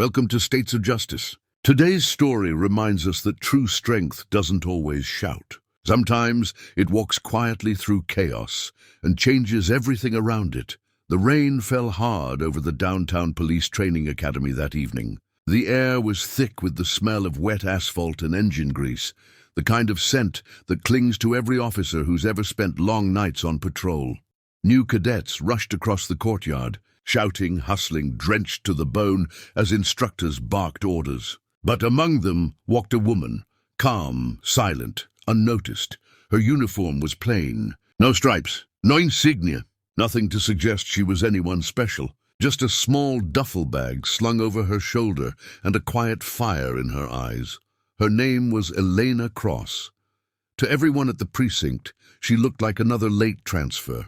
Welcome to States of Justice. Today's story reminds us that true strength doesn't always shout. Sometimes it walks quietly through chaos and changes everything around it. The rain fell hard over the downtown police training academy that evening. The air was thick with the smell of wet asphalt and engine grease, the kind of scent that clings to every officer who's ever spent long nights on patrol. New cadets rushed across the courtyard, shouting, hustling, drenched to the bone as instructors barked orders. But among them walked a woman, calm, silent, unnoticed. Her uniform was plain. No stripes, no insignia, nothing to suggest she was anyone special. Just a small duffel bag slung over her shoulder and a quiet fire in her eyes. Her name was Elena Cross. To everyone at the precinct, she looked like another late transfer,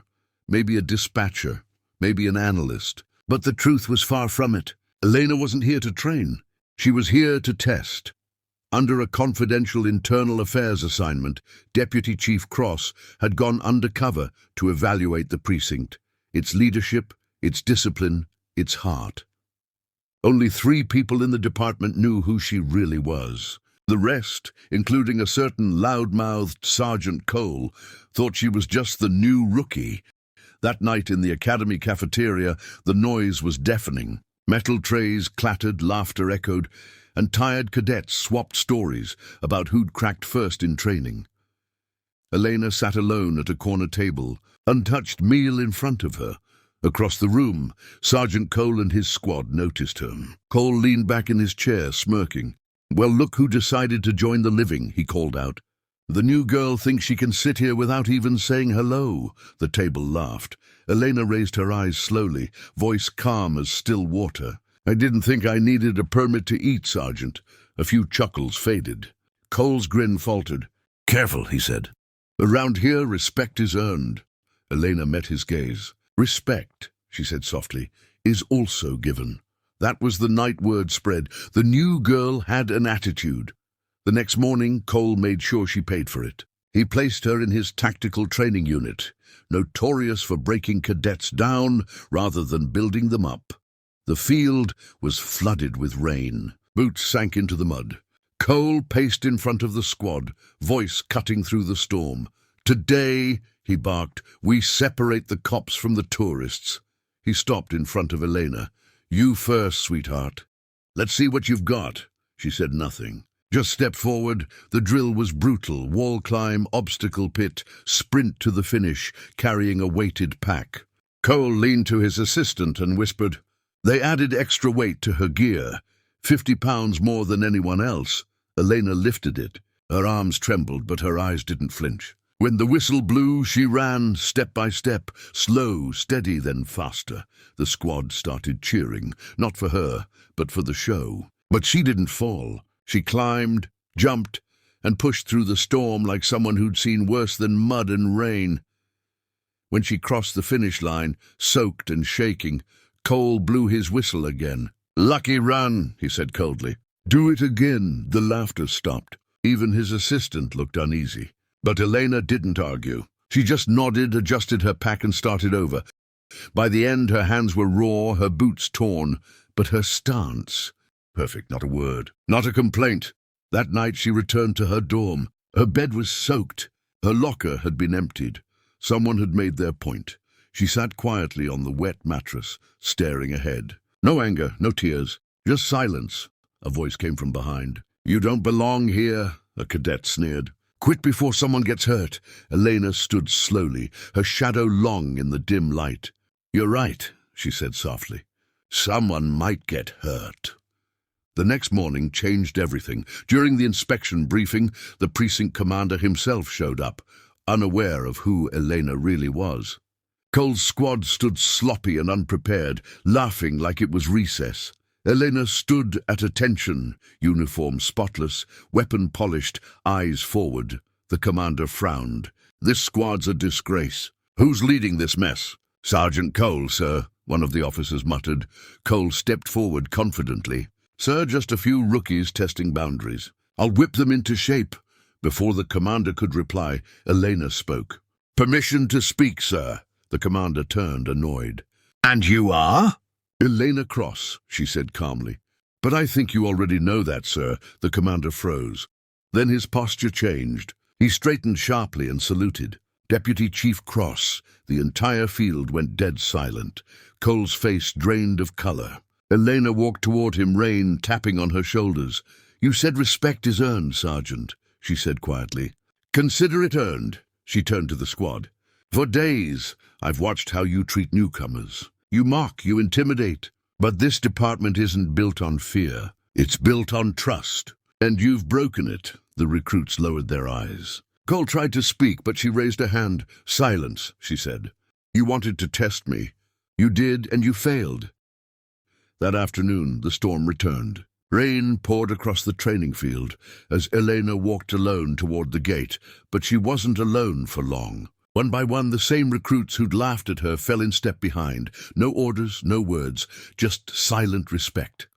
maybe a dispatcher, maybe an analyst. But the truth was far from it. Elena wasn't here to train. She was here to test. Under a confidential internal affairs assignment, Deputy Chief Cross had gone undercover to evaluate the precinct, its leadership, its discipline, its heart. Only 3 people in the department knew who she really was. The rest, including a certain loud-mouthed Sergeant Cole, thought she was just the new rookie. That night in the academy cafeteria, the noise was deafening. Metal trays clattered, laughter echoed, and tired cadets swapped stories about who'd cracked first in training. Elena sat alone at a corner table, untouched meal in front of her. Across the room, Sergeant Cole and his squad noticed her. Cole leaned back in his chair, smirking. "Well, look who decided to join the living," he called out. "The new girl thinks she can sit here without even saying hello." The table laughed. Elena raised her eyes slowly, voice calm as still water. "I didn't think I needed a permit to eat, Sergeant." A few chuckles faded. Cole's grin faltered. "Careful," he said. "Around here, respect is earned." Elena met his gaze. "Respect," she said softly, "is also given." That was the night word spread. The new girl had an attitude. The next morning, Cole made sure she paid for it. He placed her in his tactical training unit, notorious for breaking cadets down rather than building them up. The field was flooded with rain. Boots sank into the mud. Cole paced in front of the squad, voice cutting through the storm. "Today," he barked, "we separate the cops from the tourists." He stopped in front of Elena. "You first, sweetheart." "Let's see what you've got." She said nothing. Just step forward. The drill was brutal. Wall climb, obstacle pit, sprint to the finish, carrying a weighted pack. Cole leaned to his assistant and whispered. They added extra weight to her gear, 50 pounds more than anyone else. Elena lifted it. Her arms trembled, but her eyes didn't flinch. When the whistle blew, she ran, step by step, slow, steady, then faster. The squad started cheering, not for her, but for the show. But she didn't fall. She climbed, jumped, and pushed through the storm like someone who'd seen worse than mud and rain. When she crossed the finish line, soaked and shaking, Cole blew his whistle again. "Lucky run," he said coldly. "Do it again." The laughter stopped. Even his assistant looked uneasy. But Elena didn't argue. She just nodded, adjusted her pack, and started over. By the end, her hands were raw, her boots torn, but her stance... perfect, not a word, not a complaint. That night she returned to her dorm. Her bed was soaked. Her locker had been emptied. Someone had made their point. She sat quietly on the wet mattress, staring ahead. No anger, no tears, just silence. A voice came from behind. "You don't belong here," a cadet sneered. "Quit before someone gets hurt." Elena stood slowly, her shadow long in the dim light. "You're right," she said softly. "Someone might get hurt." The next morning changed everything. During the inspection briefing, the precinct commander himself showed up, unaware of who Elena really was. Cole's squad stood sloppy and unprepared, laughing like it was recess. Elena stood at attention, uniform spotless, weapon polished, eyes forward. The commander frowned. "This squad's a disgrace. Who's leading this mess?" "Sergeant Cole, sir," one of the officers muttered. Cole stepped forward confidently. "Sir, just a few rookies testing boundaries. I'll whip them into shape." Before the commander could reply, Elena spoke. "Permission to speak, sir." The commander turned, annoyed. "And you are?" "Elena Cross," she said calmly. "But I think you already know that, sir." The commander froze. Then his posture changed. He straightened sharply and saluted. "Deputy Chief Cross." The entire field went dead silent. Cole's face drained of color. Elena walked toward him, rain tapping on her shoulders. "You said respect is earned, Sergeant," she said quietly. "Consider it earned." She turned to the squad. "For days, I've watched how you treat newcomers. You mock, you intimidate. But this department isn't built on fear. It's built on trust. And you've broken it." The recruits lowered their eyes. Cole tried to speak, but she raised a hand. "Silence," she said. "You wanted to test me. You did, and you failed." That afternoon, the storm returned. Rain poured across the training field as Elena walked alone toward the gate, but she wasn't alone for long. One by one, the same recruits who'd laughed at her fell in step behind. No orders, no words, just silent respect.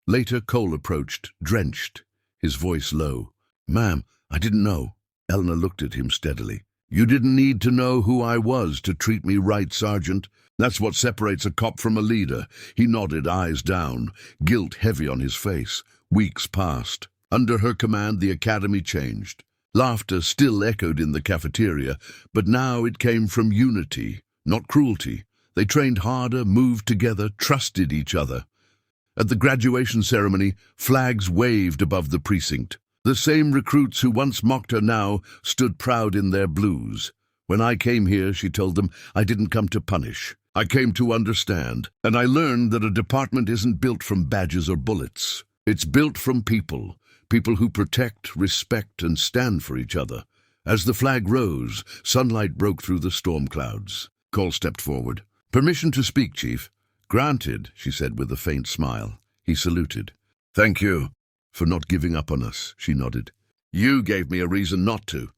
Later, Cole approached, drenched, his voice low. "Ma'am, I didn't know." Elena looked at him steadily. "You didn't need to know who I was to treat me right, Sergeant. That's what separates a cop from a leader." He nodded, eyes down, guilt heavy on his face. Weeks passed. Under her command, the academy changed. Laughter still echoed in the cafeteria, but now it came from unity, not cruelty. They trained harder, moved together, trusted each other. At the graduation ceremony, flags waved above the precinct. The same recruits who once mocked her now stood proud in their blues. "When I came here," she told them, "I didn't come to punish. I came to understand, and I learned that a department isn't built from badges or bullets. It's built from people. People who protect, respect, and stand for each other." As the flag rose, sunlight broke through the storm clouds. Cole stepped forward. "Permission to speak, Chief." "Granted," she said with a faint smile. He saluted. "Thank you for not giving up on us," she nodded. "You gave me a reason not to."